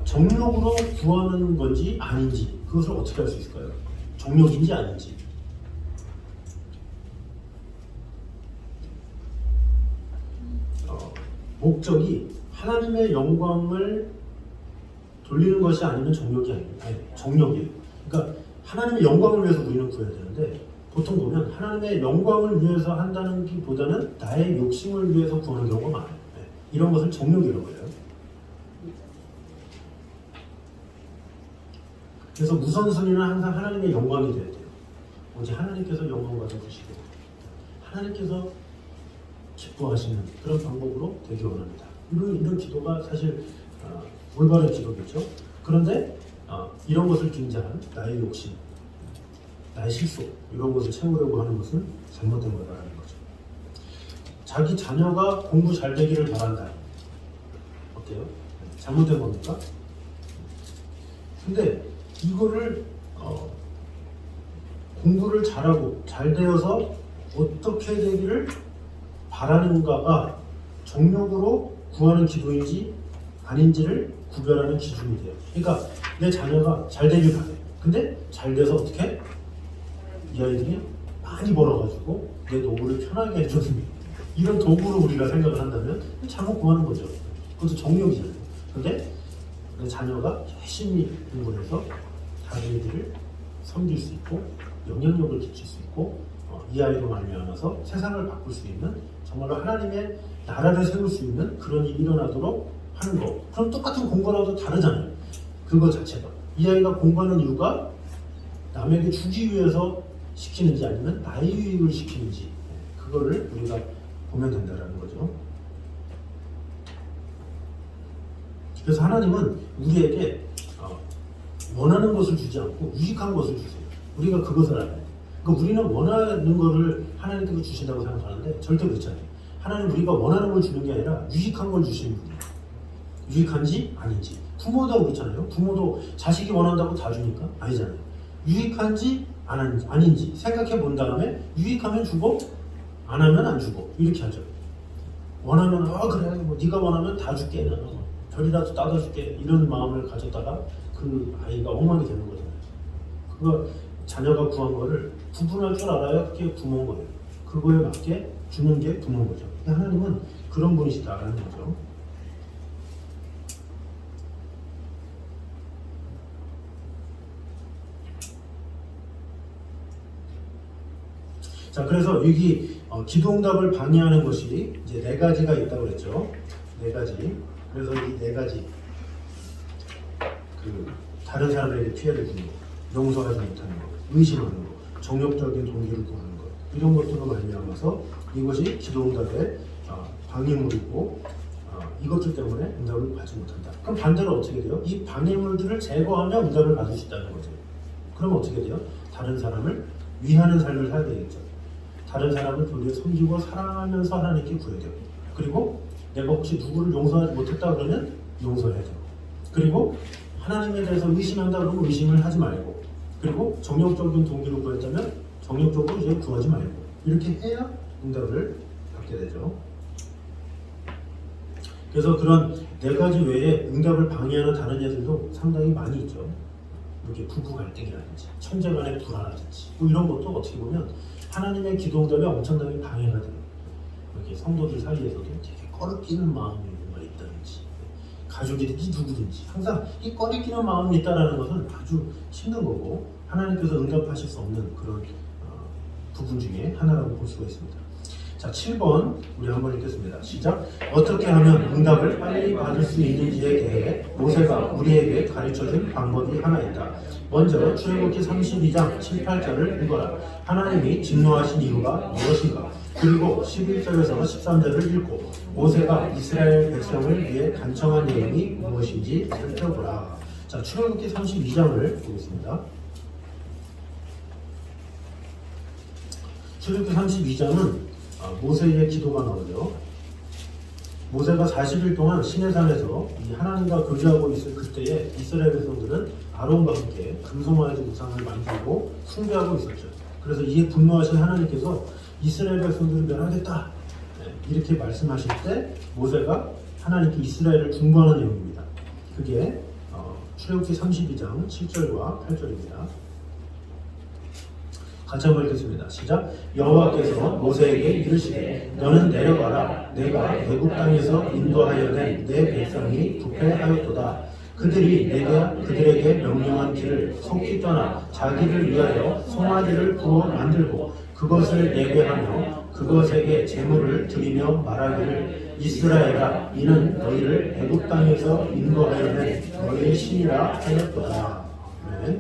정욕으로 구하는 건지 아닌지 그것을 어떻게 할 수 있을까요? 정욕인지 아닌지. 목적이 하나님의 영광을 돌리는 것이 아니면 정욕이 아니 정욕이에요. 그러니까 하나님의 영광을 위해서 우리는 구해야 되는데 보통 보면 하나님의 영광을 위해서 한다는 것보다는 나의 욕심을 위해서 구하는 경우가 많아요. 이런 것을 정욕이라고 해요. 그래서 우선순위는 항상 하나님의 영광이 돼야 돼요. 오직 하나님께서 영광 받아주시고 하나님께서 기뻐하시는 그런 방법으로 되기 원합니다. 이런 기도가 사실 올바른 기도겠죠. 그런데 이런 것을 빙자한 나의 욕심, 나의 실수, 이런 것을 채우려고 하는 것은 잘못된 거다라는 거죠. 자기 자녀가 공부 잘 되기를 바란다. 어때요? 잘못된 겁니까? 근데 이거를 공부를 잘하고 잘 되어서 어떻게 되기를 바라는가가 정욕으로 구하는 기도인지 아닌지를 구별하는 기준이 돼요. 그러니까 내 자녀가 잘 되길 바래. 근데 잘 돼서 어떻게? 이 아이들이 많이 벌어가지고 내 노후를 편하게 해주는 이런 도구로 우리가 생각을 한다면 잘못 구하는 거죠. 그것도 정욕이잖아요. 근데 내 자녀가 열심히 공부를 해서 다른 이들을 섬길 수 있고 영향력을 끼칠 수 있고 이 아이로 말미암아서 세상을 바꿀 수 있는 정말로 하나님의 나라를 세울 수 있는 그런 일이 일어나도록 하는 거. 그럼 똑같은 공부라도 다르잖아요. 그거 자체가. 이 아이가 공부하는 이유가 남에게 주기 위해서 시키는지 아니면 나의 유익을 시키는지 그거를 우리가 보면 된다는 거죠. 그래서 하나님은 우리에게 원하는 것을 주지 않고 유익한 것을 주세요. 우리가 그것을 알아야 돼요. 그러니까 우리는 원하는 것을 하나님께서 주신다고 생각하는데 절대 그렇지 않아요. 하나님 우리가 원하는 걸 주는 게 아니라 유익한 걸 주시는 분이에요. 유익한지 아닌지. 부모도 그렇잖아요. 부모도 자식이 원한다고 다 주니까 아니잖아요. 유익한지 아닌지 생각해 본 다음에 유익하면 주고 안 하면 안 주고 이렇게 하죠. 원하면 그래 뭐 네가 원하면 다 줄게 별이라도 따다 줄게 이런 마음을 가졌다가 그 아이가 엉망이 되는 거잖아요. 그거 자녀가 구한 거를 구분할 줄 알아야 그게 부모인 거예요. 그거에 맞게 주는 게 부모인 거죠. 하나님은 그런 분이시다라는 거죠. 자, 그래서 여기 기도응답을 방해하는 것이 이제 4가지가 있다고 그랬죠. 4가지. 그래서 이 4가지 다른 사람에게 피해를 주는 것, 용서하지 못하는 것, 의심하는 것, 정욕적인 동기를 구하는 것, 이런 것들로 말미암아서 이것이 기도응답의 방해물이고 이것들 때문에 응답을 받지 못한다. 그럼 반대로 어떻게 돼요? 이 방해물들을 제거하면 응답을 받을 수 있다는 거죠. 그럼 어떻게 돼요? 다른 사람을 위하는 삶을 살아야 되겠죠. 다른 사람을 도리어 섬기고 사랑하면서 하나님께 구해야 돼요. 그리고 내가 혹시 누구를 용서하지 못했다 그러면 용서해야 돼요. 그리고 하나님에 대해서 의심한다 그러면 의심을 하지 말고, 그리고 정욕적인 동기로 구했다면 정욕적으로 이제 구하지 말고, 이렇게 해야 응답을 받게 되죠. 그래서 그런 네 가지 외에 응답을 방해하는 다른 예들도 상당히 많이 있죠. 이렇게 부부 갈등이라든지 형제간의 불화라든지 뭐 이런 것도 어떻게 보면 하나님의 기도 응답에 엄청나게 방해가 돼요. 이렇게 성도들 사이에서도 되게 꺼리끼는 마음이 뭔가 있다든지 가족이든지 누구든지 항상 이 꺼리끼는 마음이 있다는 것은 아주 힘든 거고 하나님께서 응답하실 수 없는 그런 부분 중에 하나라고 볼 수가 있습니다. 자, 7번 우리 한번 읽겠습니다. 시작. 어떻게 하면 응답을 빨리 받을 수 있는지에 대해 모세가 우리에게 가르쳐준 방법이 하나 있다. 먼저 출애굽기 32장 18절을 읽어라. 하나님이 진노하신 이유가 무엇인가? 그리고 11절에서 13절을 읽고 모세가 이스라엘 백성을 위해 간청한 내용이 무엇인지 살펴보라. 자, 출애굽기 32장을 보겠습니다. 출애굽기 32장은 모세의 기도가 나오죠. 모세가 40일 동안 시내산에서 하나님과 교제하고 있을 그때에 이스라엘 백성들은 아론과 함께 금송아지 우상을 만들고 숭배하고 있었죠. 그래서 이에 분노하신 하나님께서 이스라엘 백성들을 멸하겠다 이렇게 말씀하실 때 모세가 하나님께 이스라엘을 중보하는 내용입니다. 그게 출애굽기 32장 7절과 8절입니다. 같이 한번 읽겠습니다. 시작. 여호와께서 모세에게 이르시되 너는 내려가라. 내가 애굽 땅에서 인도하여 낸 내 백성이 부패하였도다. 그들이 내가 그들에게 명령한 길을 속히 떠나 자기를 위하여 송아지를 구워 만들고 그것을 예배하며 그것에게 제물을 드리며 말하기를 이스라엘아 이는 너희를 애굽 땅에서 인도하여 낸 너희의 신이라 하였도다. 네.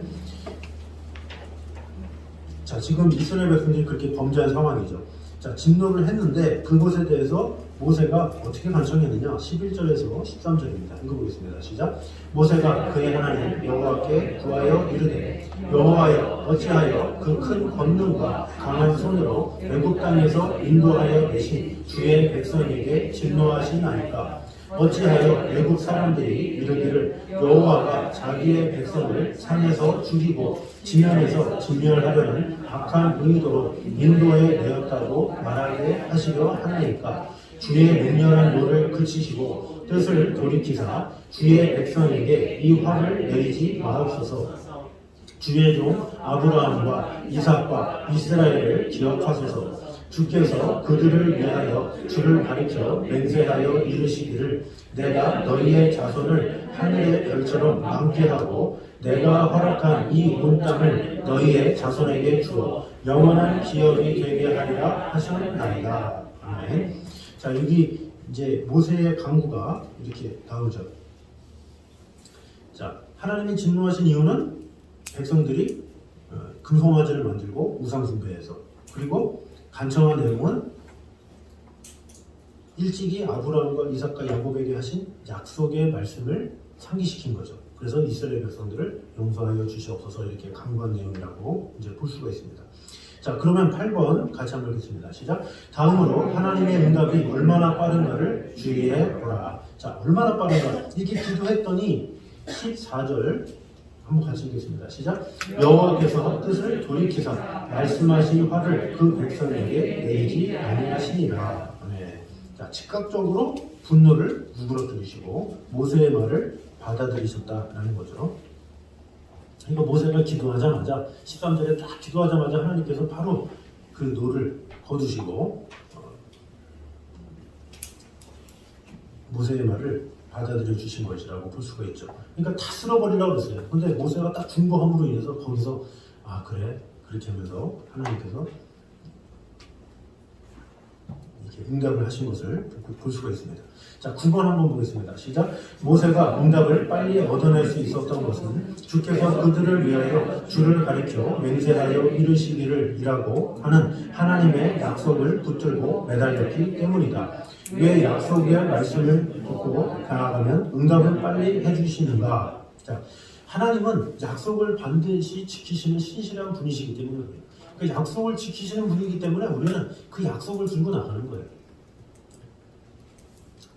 자, 지금 이스라엘 백성들이 그렇게 범죄한 상황이죠. 자, 진노를 했는데 그것에 대해서 모세가 어떻게 간청했느냐? 11절에서 13절입니다. 읽어보겠습니다. 시작. 모세가 그의 하나님 여호와께 구하여 이르되 여호와여 어찌하여 그 큰 권능과 강한 손으로 애굽 땅에서 인도하여 내신 주의 백성에게 진노하시나이까? 어찌하여 애굽 사람들이 이르기를 여호와가 자기의 백성을 산에서 죽이고 지면에서 진멸하려는 악한 의도로 인도해 내었다고 말하게 하시려 하나이까? 주의 맹렬한 노를 그치시고 뜻을 돌이키사 주의 백성에게 이 화를 내리지 마옵소서. 주의 종 아브라함과 이삭과 이스라엘을 기억하소서. 주께서 그들을 위하여 주를 가리켜 맹세하여 이르시기를 내가 너희의 자손을 하늘의 별처럼 많게 하고 내가 허락한 이 온 땅을 너희의 자손에게 주어 영원한 기업이 되게 하리라 하셨나이다. 아멘. 자, 여기 이제 모세의 강구가 이렇게 나오죠. 자, 하나님이 진노하신 이유는 백성들이 금송아지를 만들고 우상숭배해서, 그리고 간청한 내용은 일찍이 아브라함과 이삭과 야곱에게 하신 약속의 말씀을 상기시킨 거죠. 그래서 이스라엘 백성들을 용서하여 주시옵소서 이렇게 강구한 내용이라고 이제 볼 수가 있습니다. 자, 그러면 8번 같이 한번 읽겠습니다. 시작. 다음으로 하나님의 응답이 얼마나 빠른가를 주의해 보라. 자, 얼마나 빠른가? 이렇게 기도했더니 14절 한번 같이 읽겠습니다. 시작. 여호와께서 뜻을 돌이키사 말씀하신 화를 그 백성에게 내리지 아니하시니라. 네. 자, 즉각적으로 분노를 누그러뜨리시고 모세의 말을 받아들이셨다라는 거죠. 그러니까 모세가 기도하자마자 13절에 딱 기도하자마자 하나님께서 바로 그 노를 거두시고 모세의 말을 받아들여 주신 것이라고 볼 수가 있죠. 그러니까 다 쓸어버리려고 그랬어요. 근데 모세가 딱 중보함으로 인해서 거기서 아 그래 그렇게 하면서 하나님께서 이렇게 응답을 하신 것을 볼 수가 있습니다. 자, 9번 한번 보겠습니다. 시작. 모세가 응답을 빨리 얻어낼 수 있었던 것은 주께서 그들을 위하여 주를 가리켜 맹세하여 이르시기를 이라고 하는 하나님의 약속을 붙들고 매달렸기 때문이다. 왜 약속의 말씀을 듣고 나아가면 응답을 빨리 해주시는가? 자, 하나님은 약속을 반드시 지키시는 신실한 분이시기 때문에 그 약속을 지키시는 분이기 때문에 우리는 그 약속을 들고 나가는 거예요.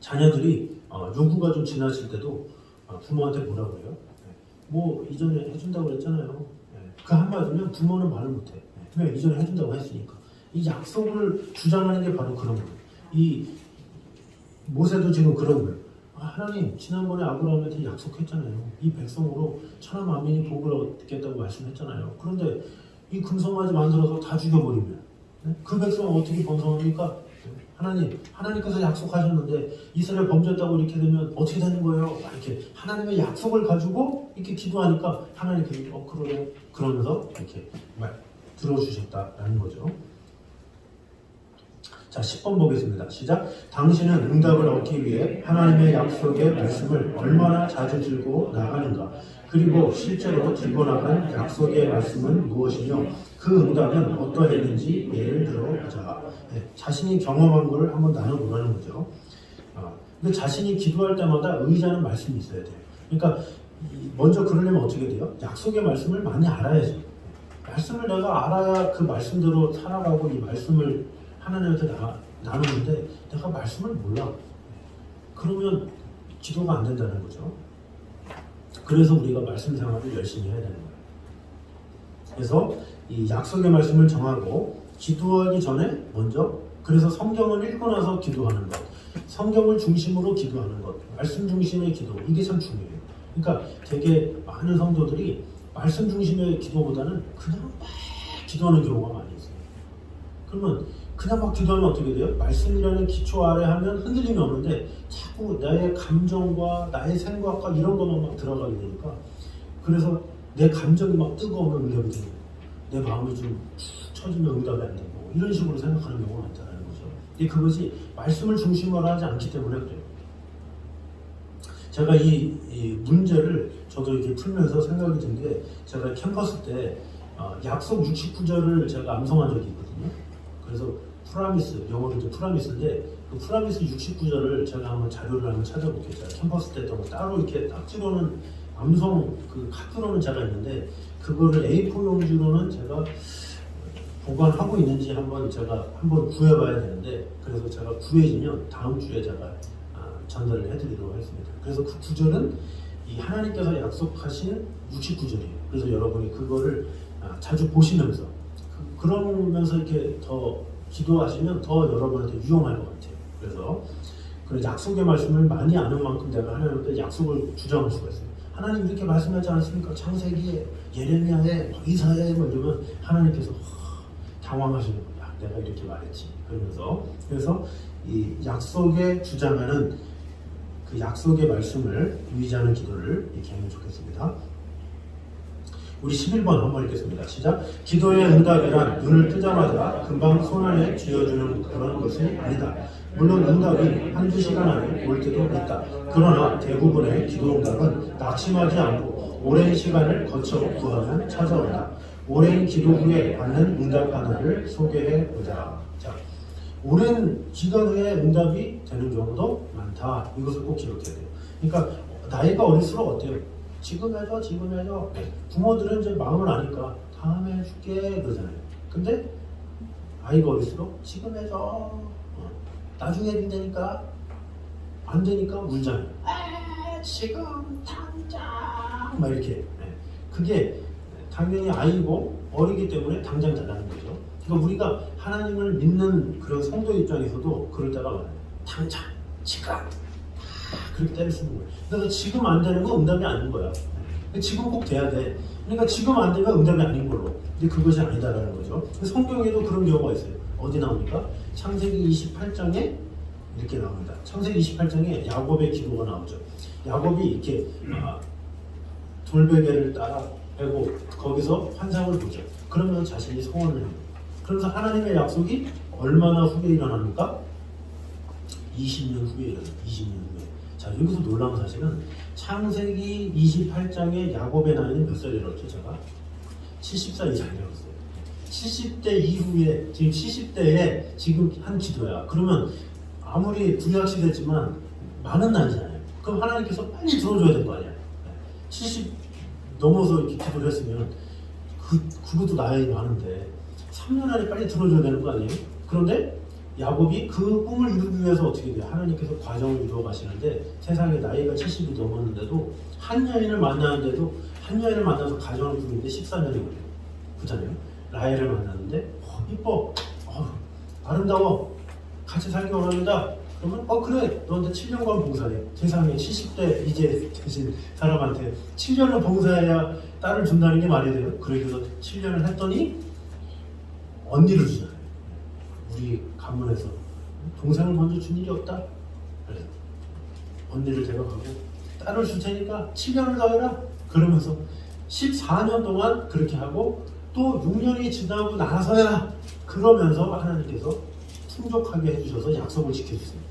자녀들이 요구가 좀 지나칠 때도 부모한테 뭐라고 그래요? 뭐 이전에 해준다고 그랬잖아요. 그 한마디면 부모는 말을 못해. 왜? 이전에 해준다고 했으니까. 이 약속을 주장하는 게 바로 그런 거예요. 이 모세도 지금 그런 거예요. 하나님 지난번에 아브라함한테 약속했잖아요. 이 백성으로 천하 만민이 복을 얻겠다고 말씀했잖아요. 그런데 이 금송아지 만들어서 다 죽여버리면 그 백성은 어떻게 번성합니까? 하나님께서 약속하셨는데 이스라엘 범죄했다고 이렇게 되면 어떻게 되는 거예요? 이렇게 하나님의 약속을 가지고 이렇게 기도하니까 하나님께서 그러네 그러면서 이렇게 들어주셨다라는 거죠. 자, 10번 보겠습니다. 시작. 당신은 응답을 얻기 위해 하나님의 약속의 말씀을 얼마나 자주 들고 나가는가? 그리고 실제로 들고 나간 약속의 말씀은 무엇이며 그 응답은 어떠했는지 예를 들어보자. 자신이 경험한 걸 한번 나눠보라는 거죠. 근데 자신이 기도할 때마다 의지하는 말씀이 있어야 돼요. 그러니까 먼저 그러려면 어떻게 돼요? 약속의 말씀을 많이 알아야죠. 말씀을 내가 알아야 그 말씀대로 살아가고 이 말씀을 하나님한테 나누는데 내가 말씀을 몰라. 그러면 기도가 안 된다는 거죠. 그래서 우리가 말씀 생활을 열심히 해야 되는 거예요. 그래서 이 약속의 말씀을 정하고 기도하기 전에 먼저 그래서 성경을 읽고 나서 기도하는 것, 성경을 중심으로 기도하는 것, 말씀 중심의 기도 이게 참 중요해요. 그러니까 되게 많은 성도들이 말씀 중심의 기도보다는 그냥 막 기도하는 경우가 많이 있어요. 그러면 그냥 막 기도하면 어떻게 돼요? 말씀이라는 기초 아래 하면 흔들림이 없는데 자꾸 나의 감정과 나의 생각과 이런 것만 막 들어가게 되니까 그래서 내 감정이 막 뜨거우면 응답이 되는 거예요. 내 마음이 좀 처지면 응답이 안 되고 이런 식으로 생각하는 경우가 많다는 거죠. 근데 그것이 말씀을 중심으로 하지 않기 때문에 그래요. 제가 이 문제를 저도 이렇게 풀면서 생각이 든 게 제가 캠퍼스 때 약속 69절을 제가 암송한 적이 있거든요. 그래서 프라미스, 영어로 이제 프라미스인데 그 프라미스 69절을 제가 한번 자료를 한번 찾아볼게요. 제가 캠퍼스 때 했던 거 따로 이렇게 딱지로는 암송 그 카드로는 제가 있는데 그거를 A4 용지로는 제가 보관하고 있는지 제가 한번 구해봐야 되는데 그래서 제가 구해지면 다음 주에 제가 전달을 해드리도록 하겠습니다. 그래서 그 구절은 이 하나님께서 약속하신 69절이에요. 그래서 여러분이 그거를 자주 보시면서 그러면서 이렇게 더 기도하시면 더 여러분한테 유용할 것 같아요. 그래서 그 약속의 말씀을 많이 아는 만큼 내가 하나님한테 약속을 주장할 수가 있어요. 하나님 이렇게 말씀하지 않습니까? 창세기에, 예레미야에, 이사야에 이러면 하나님께서 당황하시는 거야. 내가 이렇게 말했지. 그래서 이 약속에 주장하는 그 약속의 말씀을 의지하는 기도를 이렇게 하면 좋겠습니다. 우리 11번 한번 읽겠습니다. 시작. 기도의 응답이란 눈을 뜨자마자 금방 손안에 쥐어주는 그런 것이 아니다. 물론 응답이 한두 시간 안에 올 때도 있다. 그러나 대부분의 기도 응답은 낙심하지 않고 오랜 시간을 거쳐 구하면 찾아온다. 오랜 기도 후에 받는 응답 하나를 소개해 보자. 자, 오랜 기간 후에 응답이 되는 경우도 많다. 이것을 꼭 기억해야 돼요. 그러니까 나이가 어릴수록 어때요? 지금 해줘. 부모들은 이제 마음을 아니까 다음에 해줄게 그러잖아요. 근데 아이가 어릴수록 지금 해줘. 나중에 해준다니까 안 되니까 울잖아요. 지금 당장 막 이렇게. 그게 당연히 아이고 어리기 때문에 당장 잘하는 거죠. 그러니까 우리가 하나님을 믿는 그런 성도 입장에서도 그럴 때가 많아요. 당장, 지금 그렇게 때를 쓰는 거예요. 그래서 지금 안 되는 건 응답이 아닌 거야. 지금 꼭 돼야 돼. 그러니까 지금 안 되면 응답이 아닌 걸로. 근데 그것이 아니다라는 거죠. 성경에도 그런 경우가 있어요. 어디 나옵니까? 창세기 28장에 이렇게 나옵니다. 창세기 28장에 야곱의 기도가 나오죠. 야곱이 이렇게 돌베개를 따라 빼고 거기서 환상을 보죠. 그러면 자신이 소원을 합니다. 그러면서 하나님의 약속이 얼마나 후에 일어납니까? 20년 후에 일어납니다. 20년 후에. 자, 여기서 놀라운 사실은 창세기 28장에 야곱의 나이는 몇 살이었죠? 제가 70살 이상이었어요. 70대 이후에 지금 70대에 지금 한 기도야. 그러면 아무리 불확실했지만 많은 나이잖아요. 그럼 하나님께서 빨리 들어줘야 될 거 아니야. 70 넘어서 이렇게 기도를 했으면 그것도 나이 많은데 3년 안에 빨리 들어줘야 되는 거 아니에요? 그런데 야곱이 그 꿈을 이루기 위해서 어떻게 돼요? 하나님께서 과정을 이루어 가시는데 세상에 나이가 70이 넘었는데도 한 여인을 만나는데도 한 여인을 만나서 가정을 꾸리는데 14년이 걸려요. 그렇잖아요. 라헬을 만났는데 이뻐, 아름다워, 같이 살기 원합니다. 그러면 그래 너한테 7년간 봉사해. 세상에 70대 이제 되신 사람한테 7년을 봉사해야 딸을 준다는 게 말이 돼요? 그래서 7년을 했더니 언니를 주잖아요. 우리 가문에서 동생을 먼저 준 일이 없다. 그래서 언니를 데려가고 딸을 줄 테니까 7년을 더 해라. 그러면서 14년 동안 그렇게 하고 또 6년이 지나고 나서야 그러면서 하나님께서 풍족하게 해주셔서 약속을 지켜주세요.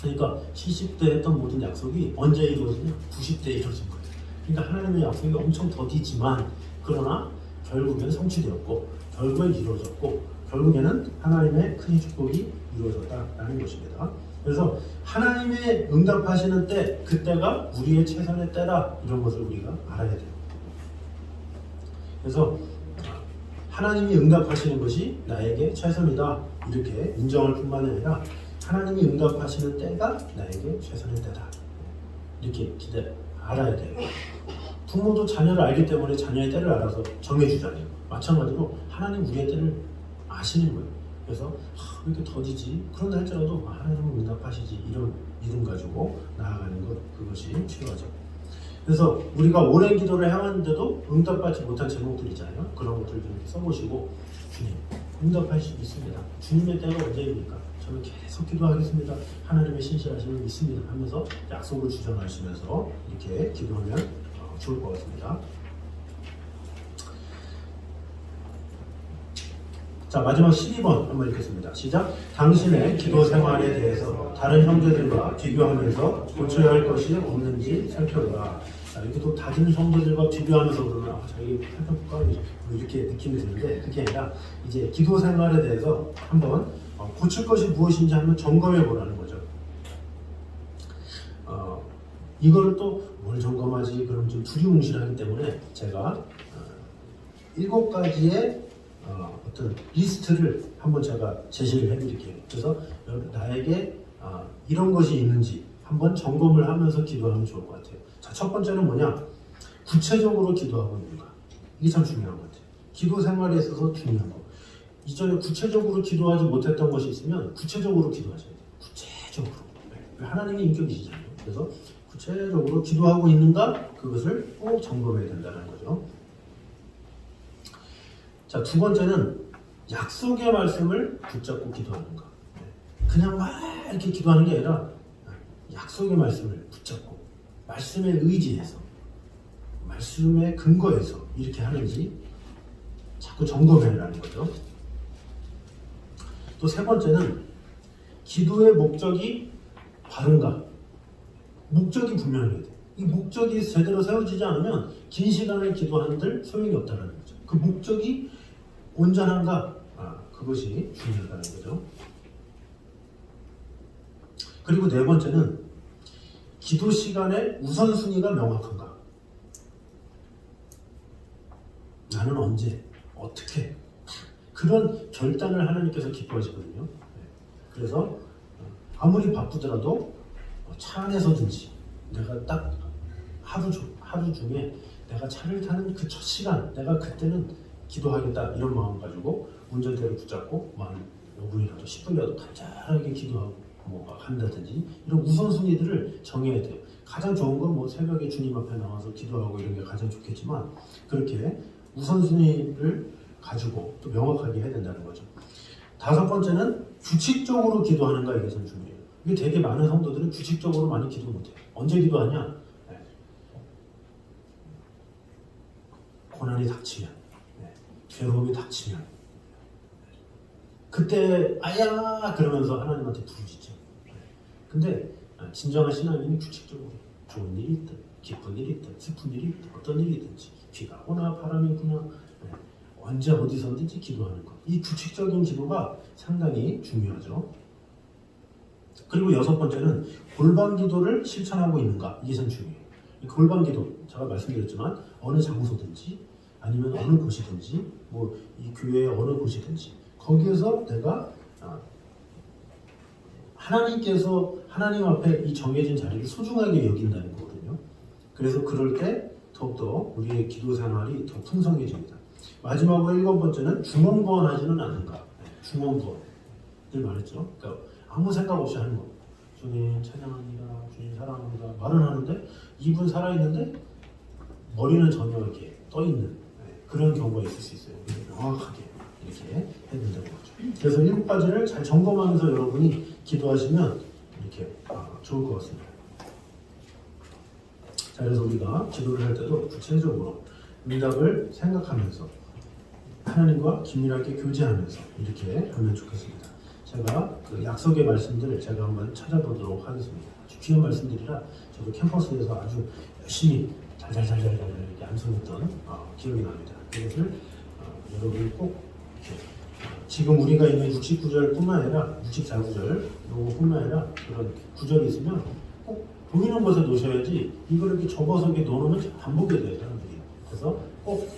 그러니까 70대 했던 모든 약속이 언제 이루어지냐? 90대에 이루어진 거예요. 그러니까 하나님의 약속이 엄청 더디지만 그러나 결국엔 성취되었고 결국엔 이루어졌고 결국에는 하나님의 큰 축복이 이루어졌다라는 것입니다. 그래서 하나님의 응답하시는 때 그때가 우리의 최선의 때다 이런 것을 우리가 알아야 돼요. 그래서 하나님이 응답하시는 것이 나에게 최선이다 이렇게 인정할 뿐만 아니라 하나님이 응답하시는 때가 나에게 최선의 때다 이렇게 알아야 돼요. 부모도 자녀를 알기 때문에 자녀의 때를 알아서 정해주잖아요. 마찬가지로 하나님 우리의 때를 아시는 거예요. 그래서 왜 이렇게 더디지? 그런다 할지라도 하나님은 응답하시지 이런 믿음 가지고 나아가는 것 그것이 필요하죠. 그래서 우리가 오랜 기도를 해왔는데도 응답받지 못한 제목들 있잖아요. 그런 것들을 좀 써보시고 주님 응답할 수 있습니다. 주님의 때가 언제입니까? 저는 계속 기도하겠습니다. 하나님의 신실하심을 믿습니다 하면서 약속을 주장하시면서 이렇게 기도하면 좋을 것 같습니다. 자 마지막 12번 한번 읽겠습니다. 시작. 당신의 기도 생활에 대해서 다른 형제들과 비교하면서 고쳐야 할 것이 없는지 살펴보라. 이렇게 또 다른 형제들과 비교하면서 그러면 자기 살펴볼까 이렇게 느낌이 드는데 그게 아니라 이제 기도 생활에 대해서 한번 고칠 것이 무엇인지 한번 점검해 보라는 거죠. 이거를 또 뭘 점검하지 그럼 좀 두리뭉실하기 때문에 제가 7가지의 어떤 리스트를 한번 제가 제시를 해드릴게요. 그래서 나에게 이런 것이 있는지 한번 점검을 하면서 기도하면 좋을 것 같아요. 자, 첫 번째는 뭐냐? 구체적으로 기도하고 있는가? 이게 참 중요한 것 같아요. 기도 생활에 있어서 중요한 거. 이전에 구체적으로 기도하지 못했던 것이 있으면 구체적으로 기도하셔야 돼요. 구체적으로. 하나님의 인격이시잖아요. 그래서 구체적으로 기도하고 있는가? 그것을 꼭 점검해야 된다는 거죠. 자, 두 번째는 약속의 말씀을 붙잡고 기도하는가. 그냥 막 이렇게 기도하는 게 아니라 약속의 말씀을 붙잡고 말씀에 의지해서 말씀에 근거해서 이렇게 하는지 자꾸 점검해라는 거죠. 또 세 번째는 기도의 목적이 바른가. 목적이 분명해야 돼. 이 목적이 제대로 세워지지 않으면 긴 시간을 기도하는들 소용이 없다는 거죠. 그 목적이 온전한가? 그것이 중요하다는 거죠. 그리고 네 번째는 기도 시간의 우선순위가 명확한가? 나는 언제, 어떻게 그런 결단을 하나님께서 기뻐하시거든요. 그래서 아무리 바쁘더라도 차 안에서든지 내가 딱 하루 중에 내가 차를 타는 그 첫 시간 내가 그때는 기도하겠다 이런 마음 가지고 운전대를 붙잡고 한 5분이라도 10분이라도 간절하게 기도하고 한다든지 이런 우선순위들을 정해야 돼요. 가장 좋은 건 뭐 새벽에 주님 앞에 나와서 기도하고 이런 게 가장 좋겠지만 그렇게 우선순위를 가지고 또 명확하게 해야 된다는 거죠. 다섯 번째는 규칙적으로 기도하는가 이게 참 중요해요. 이게 되게 많은 성도들은 규칙적으로 많이 기도 못해요. 언제 기도하냐? 고난이 닥치면, 괴로움이 닥치면 그때 아야 그러면서 하나님한테 부르짖죠. 근데 진정한 신앙인은 규칙적으로 좋은 일이 있든 기쁜 일이 있든 슬픈 일이 있든 어떤 일이든지 비가 오나 바람이 부나 언제 어디서든지 기도하는 것. 이 규칙적인 기도가 상당히 중요하죠. 그리고 여섯 번째는 골방 기도를 실천하고 있는가. 이게 참 중요해요. 이 골방 기도 제가 말씀드렸지만 어느 장소든지 아니면 어느 곳이든지 뭐 이 교회의 어느 곳이든지 거기에서 내가 하나님께서 하나님 앞에 이 정해진 자리를 소중하게 여긴다는 거거든요. 그래서 그럴 때 더욱더 우리의 기도 생활이 더 풍성해집니다. 마지막으로 일곱 번째는 중언부언하지는 않는가. 중언부언 늘 말했죠. 그러니까 아무 생각 없이 하는 거. 주님 찬양합니다, 주님 사랑합니다 말은 하는데 입은 살아있는데 머리는 전혀 이렇게 떠있는 그런 경우가 있을 수 있어요. 명확하게 이렇게 해야 된다고 하죠. 그래서 7가지를 잘 점검하면서 여러분이 기도하시면 이렇게 좋을 것 같습니다. 자, 그래서 우리가 기도를 할 때도 구체적으로 응답을 생각하면서 하나님과 긴밀하게 교제하면서 이렇게 하면 좋겠습니다. 제가 그 약속의 말씀들을 제가 한번 찾아보도록 하겠습니다. 아주 귀한 말씀들이라 저도 캠퍼스에서 아주 열심히 잘잘잘잘 이렇게 암송했던 기억이 납니다. 그것을 여러분이 꼭 이렇게 지금 우리가 있는 69절뿐만 아니라 64구절 요거뿐만 아니라 그런 구절이 있으면 꼭 보이는 곳에 놓으셔야지 이걸 이렇게 접어서 이렇게 놓으면 안 보게 돼요, 사람들이. 그래서 꼭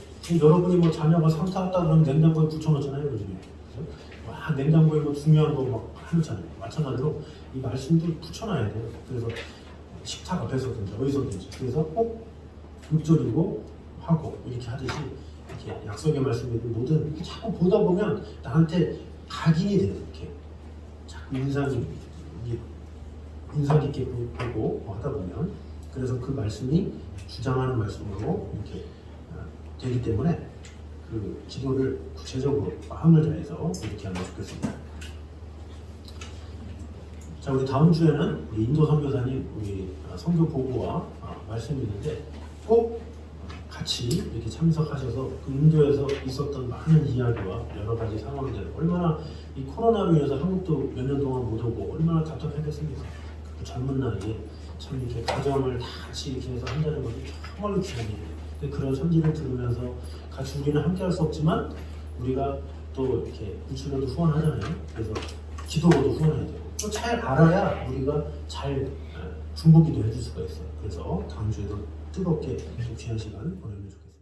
여러분이 뭐 자녀가 상 타왔다 그러면 냉장고에 붙여놓잖아요, 요즘에. 그래서 막 냉장고에 뭐 중요한 거 막 해놓잖아요. 마찬가지로 이 말씀도 붙여놔야 돼요. 그래서 식탁 앞에서든지 어디서든지. 그래서 꼭 읊조리고 하고 이렇게 하듯이 이렇게 약속의 말씀이든 뭐든 이렇게 자꾸 보다 보면 나한테 각인이 돼요. 이렇게 자꾸 인상 깊게 보고 하다 보면 그래서 그 말씀이 주장하는 말씀으로 이렇게 되기 때문에 그 기도를 구체적으로 마음을 다해서 이렇게 하면 좋겠습니다. 자, 우리 다음 주에는 우리 인도 선교사님 우리 선교 보고와 말씀이 있는데 꼭 같이 이렇게 참석하셔서 그 인도에서 있었던 많은 이야기와 여러 가지 상황들 얼마나 이 코로나로 인해서 한국도 몇 년 동안 못 오고 얼마나 답답했겠습니까? 그 젊은 나이에 참 이렇게 가정을 다 같이 이렇게 해서 한다는 것이 정말로 귀한 일이에요. 근데 그런 선지를 들으면서 같이 우리는 함께 할 수 없지만 우리가 또 이렇게 구출로도 후원하잖아요. 그래서 기도로도 후원해야 돼요. 또 잘 알아야 우리가 잘 중보기도 해줄 수가 있어요. 그래서 다음 주에도 뜨겁게 귀한 시간 보내면 좋겠습니다.